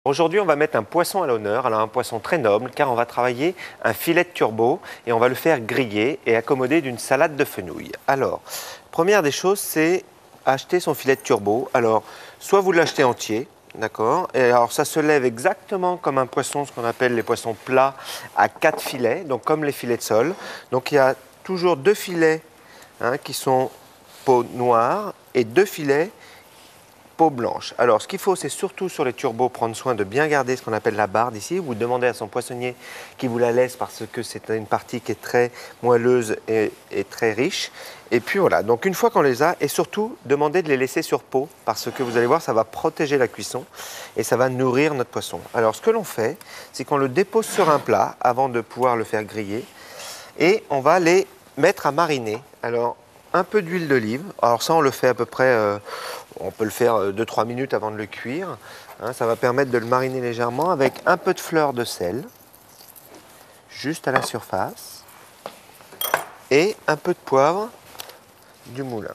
Aujourd'hui, on va mettre un poisson à l'honneur, alors un poisson très noble, car on va travailler un filet de turbo et on va le faire griller et accommoder d'une salade de fenouil. Alors, première des choses, c'est acheter son filet de turbo. Alors, soit vous l'achetez entier, d'accord, et alors ça se lève exactement comme un poisson, ce qu'on appelle les poissons plats, à 4 filets, donc comme les filets de sole. Donc il y a toujours 2 filets qui sont peau noire et 2 filets peau blanche. Alors, ce qu'il faut, c'est surtout sur les turbos prendre soin de bien garder ce qu'on appelle la barde ici. Vous demandez à son poissonnier qu'il vous la laisse parce que c'est une partie qui est très moelleuse et très riche. Et puis voilà, donc une fois qu'on les a, et surtout, demandez de les laisser sur peau parce que vous allez voir, ça va protéger la cuisson et ça va nourrir notre poisson. Alors, ce que l'on fait, c'est qu'on le dépose sur un plat avant de pouvoir le faire griller et on va les mettre à mariner. Alors, un peu d'huile d'olive. Alors ça, on le fait à peu près, on peut le faire 2-3 minutes avant de le cuire. Ça va permettre de le mariner légèrement avec un peu de fleur de sel, juste à la surface, et un peu de poivre du moulin.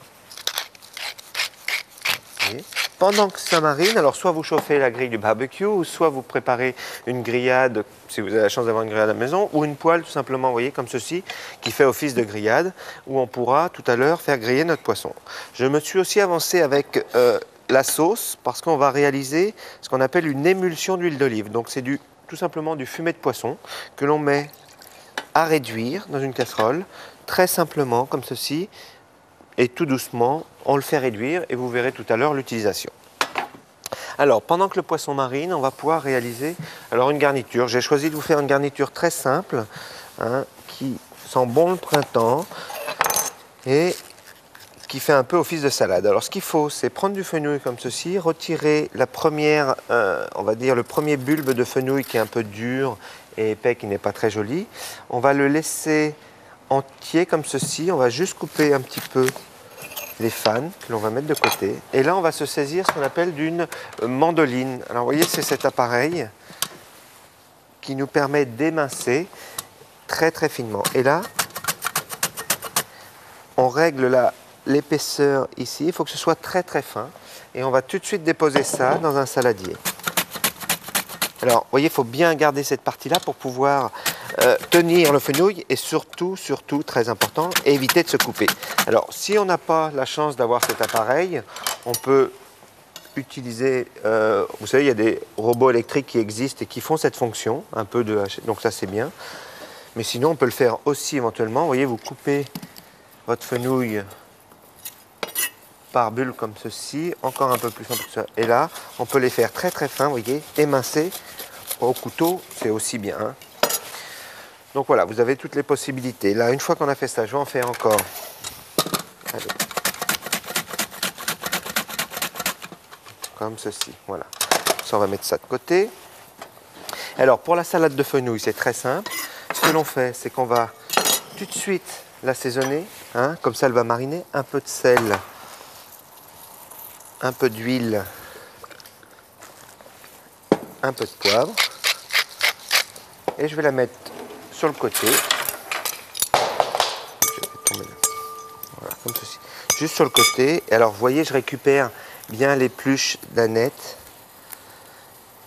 Okay. Pendant que ça marine, alors soit vous chauffez la grille du barbecue, ou soit vous préparez une grillade, si vous avez la chance d'avoir une grillade à la maison, ou une poêle tout simplement, vous voyez, comme ceci, qui fait office de grillade, où on pourra tout à l'heure faire griller notre poisson. Je me suis aussi avancé avec la sauce, parce qu'on va réaliser ce qu'on appelle une émulsion d'huile d'olive. Donc c'est tout simplement du fumet de poisson que l'on met à réduire dans une casserole, très simplement, comme ceci, et tout doucement, on le fait réduire et vous verrez tout à l'heure l'utilisation. Alors, pendant que le poisson marine, on va pouvoir réaliser une garniture. J'ai choisi de vous faire une garniture très simple, qui sent bon le printemps et qui fait un peu office de salade. Alors, ce qu'il faut, c'est prendre du fenouil comme ceci, retirer la première, on va dire le premier bulbe de fenouil qui est un peu dur et épais, qui n'est pas très joli. On va le laisser entier comme ceci. On va juste couper un petit peu les fans que l'on va mettre de côté. Et là, on va se saisir ce qu'on appelle d'une mandoline. Alors, vous voyez, c'est cet appareil qui nous permet d'émincer très très finement. Et là, on règle l'épaisseur ici. Il faut que ce soit très très fin. Et on va tout de suite déposer ça dans un saladier. Alors, vous voyez, il faut bien garder cette partie-là pour pouvoir tenir le fenouil et surtout, très important, éviter de se couper. Alors, si on n'a pas la chance d'avoir cet appareil, on peut utiliser, vous savez, il y a des robots électriques qui existent et qui font cette fonction, donc ça c'est bien. Mais sinon, on peut le faire aussi éventuellement. Vous voyez, vous coupez votre fenouil par bulbe comme ceci, encore un peu plus, et là, on peut les faire très très fins, vous voyez, émincer au couteau, c'est aussi bien. Donc voilà, vous avez toutes les possibilités. Là, une fois qu'on a fait ça, je vais en faire encore. Allez. Comme ceci, voilà. Ça, on va mettre ça de côté. Alors, pour la salade de fenouil, c'est très simple. Ce que l'on fait, c'est qu'on va tout de suite l'assaisonner. Comme ça, elle va mariner. Un peu de sel, un peu d'huile, un peu de poivre. Et je vais la mettre sur le côté. Voilà, comme ceci. Juste sur le côté. Et alors, vous voyez, je récupère bien les pluches d'aneth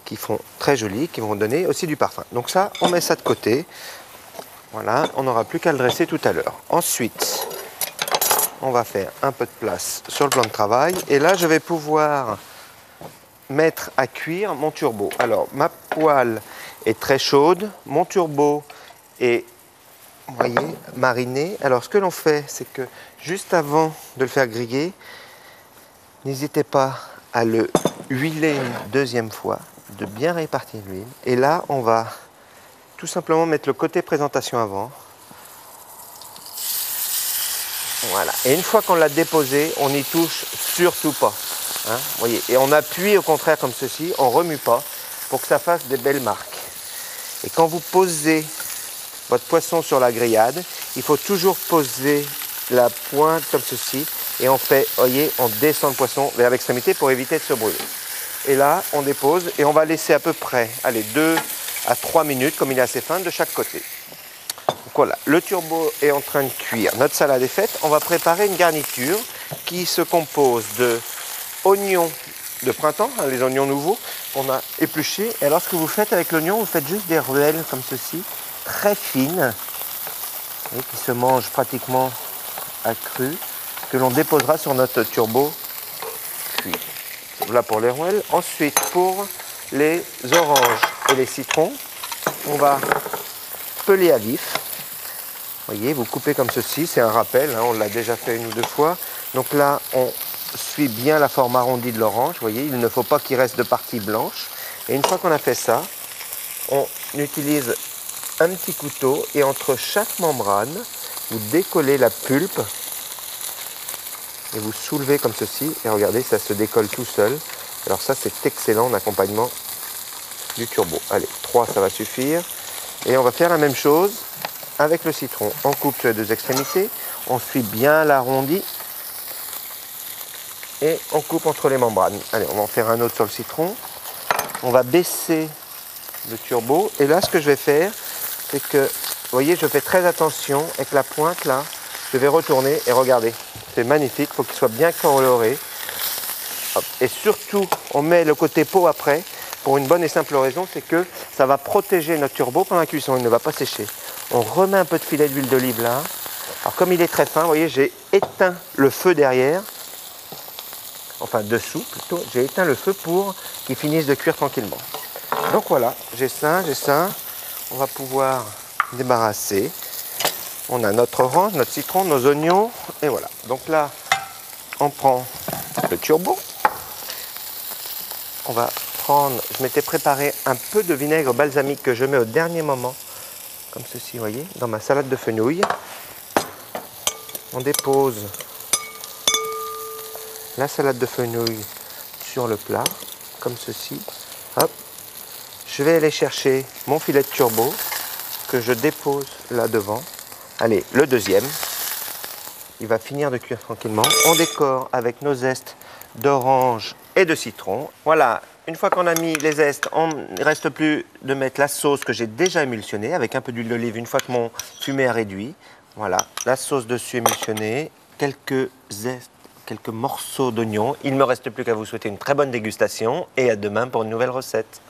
qui font très jolies, qui vont donner aussi du parfum. Donc ça, on met ça de côté. Voilà, on n'aura plus qu'à le dresser tout à l'heure. Ensuite, on va faire un peu de place sur le plan de travail. Et là, je vais pouvoir mettre à cuire mon turbo. Alors, ma poêle est très chaude. Mon turbo est, vous voyez, mariné. Alors, ce que l'on fait, c'est que juste avant de le faire griller, n'hésitez pas à le huiler une deuxième fois, de bien répartir l'huile. Et là, on va tout simplement mettre le côté présentation avant. Voilà. Et une fois qu'on l'a déposé, on n'y touche surtout pas. Vous voyez. Et on appuie au contraire comme ceci, on ne remue pas pour que ça fasse des belles marques. Et quand vous posez votre poisson sur la grillade, il faut toujours poser la pointe comme ceci. Et on fait, voyez, on descend le poisson vers l'extrémité pour éviter de se brûler. Et là, on dépose et on va laisser à peu près, allez, 2 à 3 minutes, comme il est assez fin, de chaque côté. Donc voilà, le turbo est en train de cuire. Notre salade est faite. On va préparer une garniture qui se compose de oignons de printemps, hein, les oignons nouveaux qu'on a épluchés. Et alors ce que vous faites avec l'oignon, vous faites juste des ruelles comme ceci, très fines, et qui se mangent pratiquement à cru, que l'on déposera sur notre turbo cuit. Voilà pour les ruelles. Ensuite, pour les oranges et les citrons, on va peler à vif. Vous voyez, vous coupez comme ceci, c'est un rappel, hein, on l'a déjà fait une ou deux fois. Donc là, on suit bien la forme arrondie de l'orange. Vous voyez, il ne faut pas qu'il reste de partie blanche. Et une fois qu'on a fait ça, on utilise un petit couteau et entre chaque membrane, vous décollez la pulpe et vous soulevez comme ceci. Et regardez, ça se décolle tout seul. Alors ça, c'est excellent en accompagnement du turbo. Allez, 3, ça va suffire. Et on va faire la même chose avec le citron. On coupe sur les deux extrémités, on suit bien l'arrondi et on coupe entre les membranes. Allez, on va en faire un autre sur le citron. On va baisser le turbo. Et là, ce que je vais faire, c'est que, vous voyez, je fais très attention avec la pointe là. Je vais retourner et regardez, c'est magnifique. Il faut qu'il soit bien coloré. Hop. Et surtout, on met le côté peau après pour une bonne et simple raison, c'est que ça va protéger notre turbo pendant la cuisson. Il ne va pas sécher. On remet un peu de filet d'huile d'olive là. Alors comme il est très fin, vous voyez, j'ai éteint le feu derrière. Enfin dessous plutôt. J'ai éteint le feu pour qu'il finisse de cuire tranquillement. Donc voilà, j'ai ça. On va pouvoir débarrasser. On a notre orange, notre citron, nos oignons. Et voilà. Donc là, on prend le turbo. On va prendre, je m'étais préparé un peu de vinaigre balsamique que je mets au dernier moment. Comme ceci, vous voyez, dans ma salade de fenouil. On dépose la salade de fenouil sur le plat, comme ceci. Hop. Je vais aller chercher mon filet de turbo que je dépose là devant. Allez, le deuxième. Il va finir de cuire tranquillement. On décore avec nos zestes d'orange et de citron. Voilà, une fois qu'on a mis les zestes, il ne reste plus de mettre la sauce que j'ai déjà émulsionnée avec un peu d'huile d'olive une fois que mon fumet a réduit. Voilà, la sauce dessus émulsionnée, quelques zestes, quelques morceaux d'oignon. Il ne me reste plus qu'à vous souhaiter une très bonne dégustation et à demain pour une nouvelle recette.